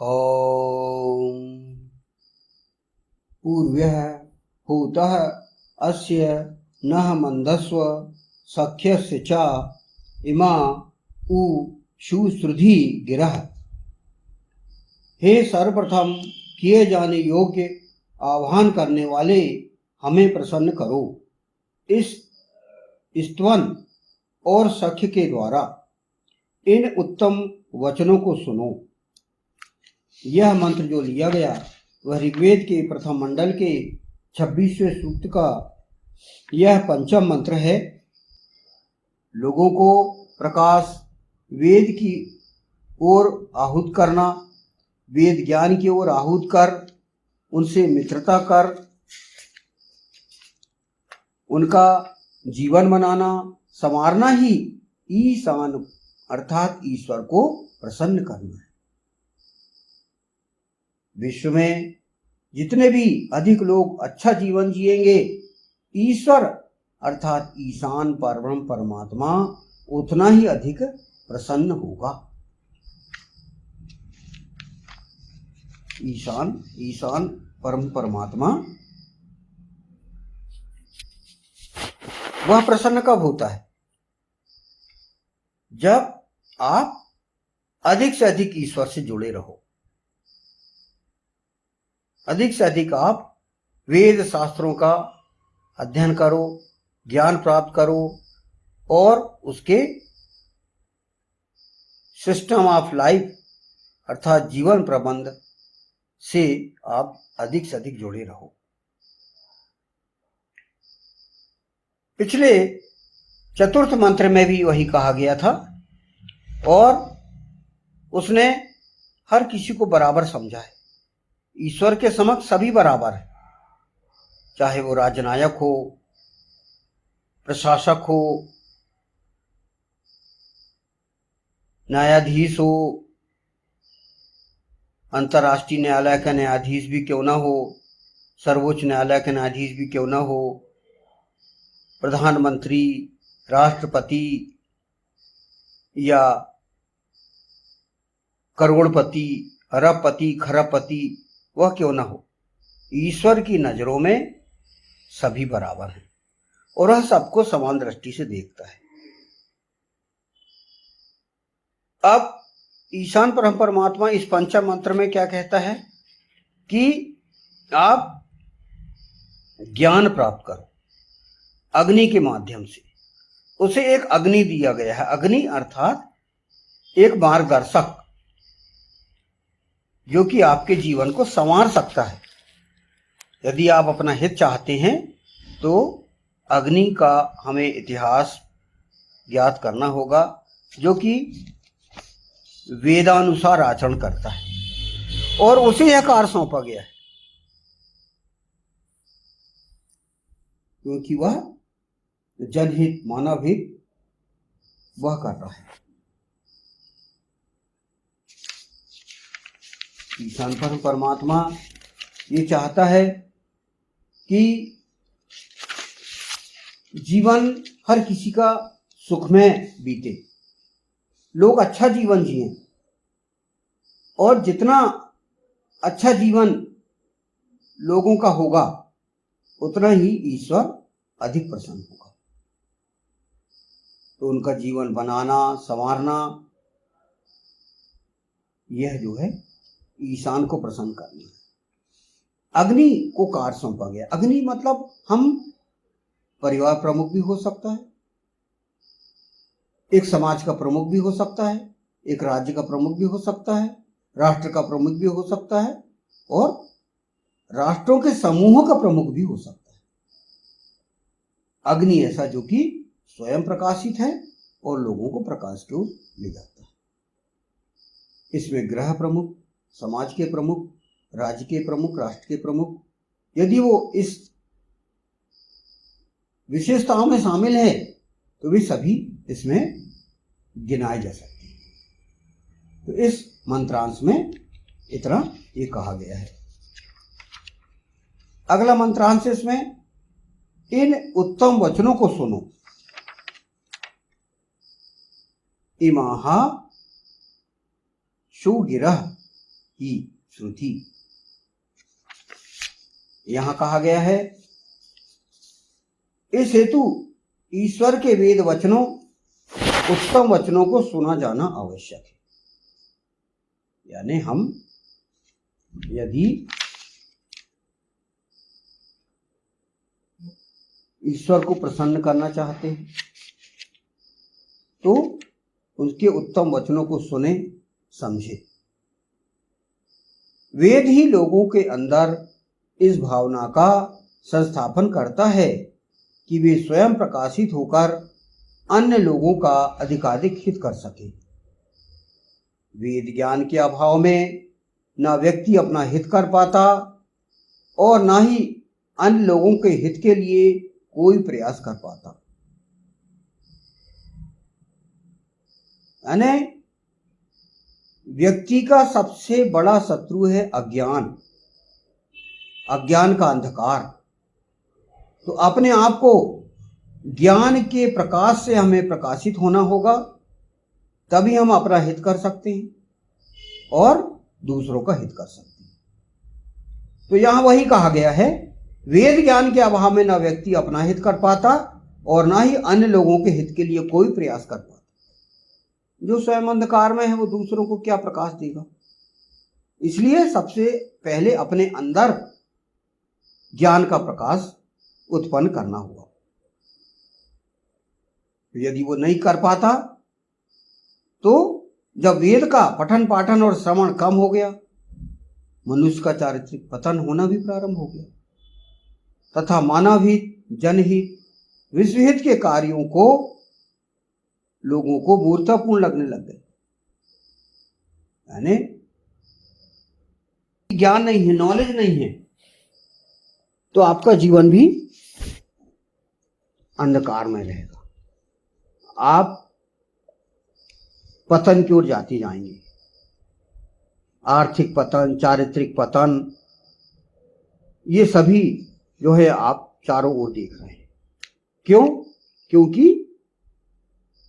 ॐ पूर्व्यः भूतः अस्य नः मन्दस्व सख्यस्य च इमा उ शुश्रुधि गिरः। हे सर्वप्रथम किए जाने योग्य आह्वान करने वाले, हमें प्रसन्न करो। इस स्तवन और सख्य के द्वारा इन उत्तम वचनों को सुनो। यह मंत्र जो लिया गया वह ऋग्वेद के प्रथम मंडल के 26वें सूक्त का यह पंचम मंत्र है। लोगों को प्रकाश वेद की ओर आहूत करना, वेद ज्ञान की ओर आहूत कर उनसे मित्रता कर उनका जीवन बनाना, संवारना ही ईशान अर्थात ईश्वर को प्रसन्न करना है। विश्व में जितने भी अधिक लोग अच्छा जीवन जिएंगे, ईश्वर अर्थात ईशान परब्रह्म परमात्मा उतना ही अधिक प्रसन्न होगा। ईशान परम परमात्मा वह प्रसन्न कब होता है? जब आप अधिक से अधिक ईश्वर से जुड़े रहो, अधिक से अधिक आप वेद शास्त्रों का अध्ययन करो, ज्ञान प्राप्त करो और उसके सिस्टम ऑफ लाइफ अर्थात जीवन प्रबंध से आप अधिक से अधिक जुड़े रहो। पिछले चतुर्थ मंत्र में भी वही कहा गया था और उसने हर किसी को बराबर समझा है। ईश्वर के समक्ष सभी बराबर है, चाहे वो राजनायक हो, प्रशासक हो, न्यायाधीश हो, अंतर्राष्ट्रीय न्यायालय का न्यायाधीश भी क्यों ना हो, सर्वोच्च न्यायालय का न्यायाधीश भी क्यों ना हो, प्रधानमंत्री, राष्ट्रपति या करोड़पति, अरबपति, खरबपति वह क्यों ना हो, ईश्वर की नजरों में सभी बराबर हैं और वह सबको समान दृष्टि से देखता है। अब ईशान परम परमात्मा इस पंचम मंत्र में क्या कहता है कि आप ज्ञान प्राप्त करो अग्नि के माध्यम से। उसे एक अग्नि दिया गया है। अग्नि अर्थात एक मार्गदर्शक जो कि आपके जीवन को संवार सकता है। यदि आप अपना हित चाहते हैं तो अग्नि का हमें इतिहास ज्ञात करना होगा, जो कि वेदानुसार आचरण करता है और उसे यह कार्य सौंपा गया है क्योंकि वह जनहित मानव हित वह कर रहा है। ईशान परमात्मा ये चाहता है कि जीवन हर किसी का सुखमय बीते, लोग अच्छा जीवन जिए और जितना अच्छा जीवन लोगों का होगा उतना ही ईश्वर अधिक प्रसन्न होगा। तो उनका जीवन बनाना, संवारना, यह जो है ईशान को प्रसन्न करना है। अग्नि को कार्य सौंपा गया। अग्नि मतलब हम परिवार प्रमुख भी हो सकता है, एक समाज का प्रमुख भी हो सकता है, एक राज्य का प्रमुख भी हो सकता है, राष्ट्र का प्रमुख भी हो सकता है और राष्ट्रों के समूहों का प्रमुख भी हो सकता है। अग्नि ऐसा जो कि स्वयं प्रकाशित है और लोगों को प्रकाश की ओर ले जाता है। इसमें ग्रह प्रमुख, समाज के प्रमुख, राज्य के प्रमुख, राष्ट्र के प्रमुख, यदि वो इस विशेषताओं में शामिल है तो वे सभी इसमें गिनाए जा सकते हैं। तो इस मंत्रांश में इतना ये कहा गया है। अगला मंत्रांश इसमें, इन उत्तम वचनों को सुनो। इमाहा सुगिरह, ही श्रुति। यहां कहा गया है, इस हेतु ईश्वर के वेद वचनों, उत्तम वचनों को सुना जाना आवश्यक है। यानी हम यदि ईश्वर को प्रसन्न करना चाहते हैं तो उनके उत्तम वचनों को सुने, समझे। वेद ही लोगों के अंदर इस भावना का संस्थापन करता है कि वे स्वयं प्रकाशित होकर अन्य लोगों का अधिकाधिक हित कर सके। वेद ज्ञान के अभाव में न व्यक्ति अपना हित कर पाता और न ही अन्य लोगों के हित के लिए कोई प्रयास कर पाता। यानी व्यक्ति का सबसे बड़ा शत्रु है अज्ञान, अज्ञान का अंधकार। तो अपने आप को ज्ञान के प्रकाश से हमें प्रकाशित होना होगा, तभी हम अपना हित कर सकते हैं और दूसरों का हित कर सकते हैं। तो यहां वही कहा गया है, वेद ज्ञान के अभाव में न व्यक्ति अपना हित कर पाता और ना ही अन्य लोगों के हित के लिए कोई प्रयास कर पाता। जो स्वयं अंधकार में है वो दूसरों को क्या प्रकाश देगा। इसलिए सबसे पहले अपने अंदर ज्ञान का प्रकाश उत्पन्न करना होगा। यदि वो नहीं कर पाता तो जब वेद का पठन पाठन और श्रवण कम हो गया, मनुष्य का चारित्रिक पतन होना भी प्रारंभ हो गया तथा मानव हित, जनहित, विश्वहित के कार्यों को लोगों को मूर्खतापूर्ण लगने लग गए। यानी ज्ञान नहीं है, नॉलेज नहीं है, तो आपका जीवन भी अंधकार में रहेगा। आप पतन की ओर जाते जाएंगे। आर्थिक पतन, चारित्रिक पतन, ये सभी जो है आप चारों ओर देख रहे हैं। क्यों? क्योंकि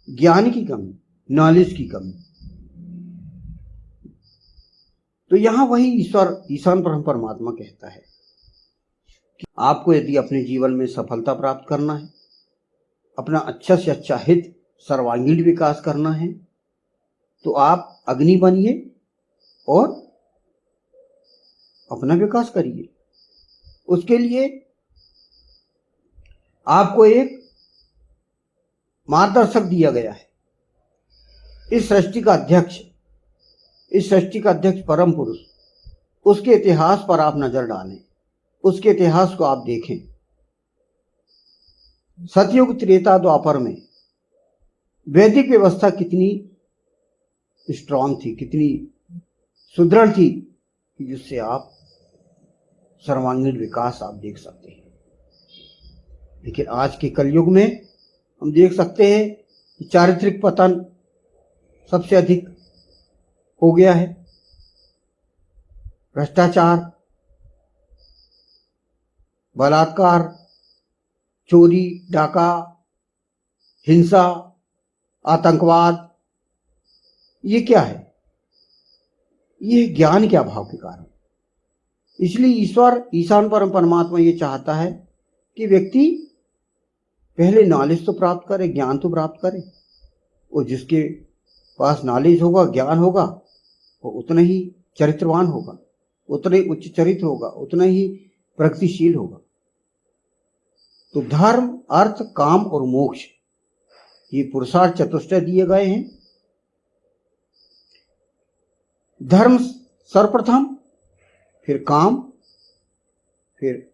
ज्ञान की कमी, नॉलेज की कमी। तो यहां वही ईशान परमात्मा कहता है कि आपको यदि अपने जीवन में सफलता प्राप्त करना है, अपना अच्छा से अच्छा हित, सर्वांगीण विकास करना है, तो आप अग्नि बनिए और अपना विकास करिए। उसके लिए आपको एक मार्गदर्शक दिया गया है। इस सृष्टि का अध्यक्ष परम पुरुष, उसके इतिहास पर आप नजर डालें, उसके इतिहास को आप देखें। सतयुग, त्रेता, द्वापर में वैदिक व्यवस्था कितनी स्ट्रांग थी, कितनी सुदृढ़ थी, जिससे आप सर्वांगीण विकास आप देख सकते हैं। लेकिन आज के कलयुग में हम देख सकते हैं कि चारित्रिक पतन सबसे अधिक हो गया है। भ्रष्टाचार, बलात्कार, चोरी, डाका, हिंसा, आतंकवाद, ये क्या है? ये ज्ञान के अभाव के कारण। इसलिए ईशान परमात्मा ये चाहता है कि व्यक्ति पहले नॉलेज तो प्राप्त करे, ज्ञान तो प्राप्त करे। और जिसके पास नॉलेज होगा, ज्ञान होगा, वो उतना ही चरित्रवान होगा, उतना ही उच्च चरित्र होगा, उतना ही प्रगतिशील होगा। तो धर्म, अर्थ, काम और मोक्ष, ये पुरुषार्थ चतुष्टय दिए गए हैं। धर्म सर्वप्रथम, फिर काम, फिर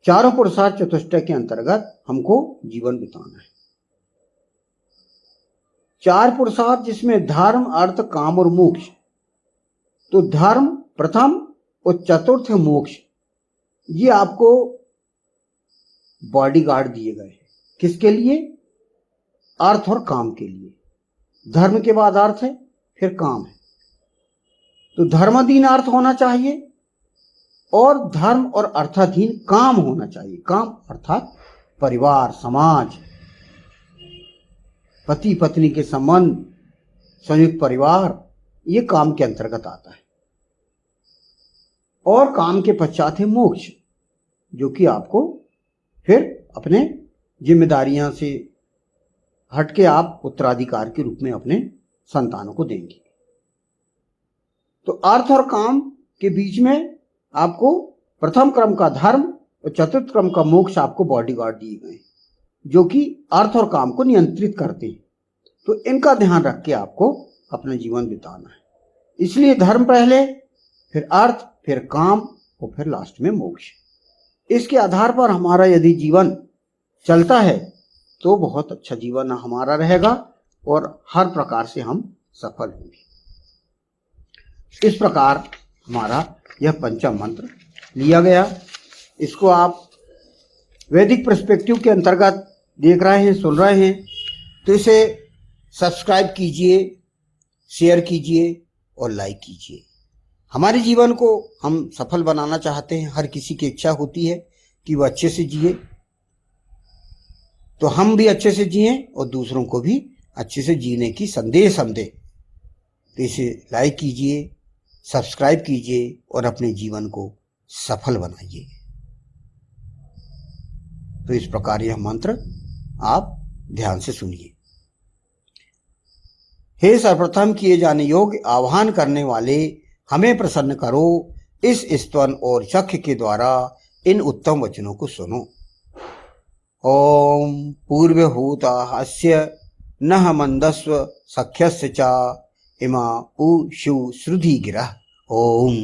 चारों पुरुषार्थ चतुष्टय के अंतर्गत हमको जीवन बिताना है। चार पुरुषार्थ जिसमें धर्म, अर्थ, काम और मोक्ष। तो धर्म प्रथम और चतुर्थ मोक्ष, ये आपको बॉडीगार्ड दिए गए हैं। किसके लिए? अर्थ और काम के लिए। धर्म के बाद अर्थ है, फिर काम है। तो धर्माधीन अर्थ होना चाहिए और धर्म और अर्थाधीन काम होना चाहिए। काम अर्थात परिवार, समाज, पति पत्नी के संबंध, संयुक्त परिवार, ये काम के अंतर्गत आता है। और काम के पश्चात है मोक्ष, जो कि आपको फिर अपने जिम्मेदारियां से हटके आप उत्तराधिकार के रूप में अपने संतानों को देंगे। तो अर्थ और काम के बीच में आपको प्रथम क्रम का धर्म और चतुर्थ क्रम का मोक्ष आपको बॉडीगार्ड दिए गए, जो कि अर्थ और काम को नियंत्रित करते हैं। तो इनका ध्यान रख के आपको अपना जीवन बिताना है। इसलिए धर्म पहले, फिर अर्थ, फिर काम और फिर लास्ट में मोक्ष। इसके आधार पर हमारा यदि जीवन चलता है तो बहुत अच्छा जीवन हमारा रहेगा और हर प्रकार से हम सफल होंगे। इस प्रकार हमारा यह पंचम मंत्र लिया गया। इसको आप वैदिक पर्सपेक्टिव के अंतर्गत देख रहे हैं, सुन रहे हैं, तो इसे सब्सक्राइब कीजिए, शेयर कीजिए और लाइक कीजिए। हमारे जीवन को हम सफल बनाना चाहते हैं। हर किसी की इच्छा होती है कि वह अच्छे से जिए, तो हम भी अच्छे से जिएं और दूसरों को भी अच्छे से जीने की संदेश हम दें। तो इसे लाइक कीजिए, सब्सक्राइब कीजिए और अपने जीवन को सफल बनाइए। तो इस प्रकार यह मंत्र आप ध्यान से सुनिए। हे सर्वप्रथम किए जाने योग्य आह्वान करने वाले, हमें प्रसन्न करो। इस स्तवन और चक्र के द्वारा इन उत्तम वचनों को सुनो। ओम पूर्वहूता हस्य नः मंदस्व सख्यस्य च इमा उ शु श्रुधि गिरः। ओम।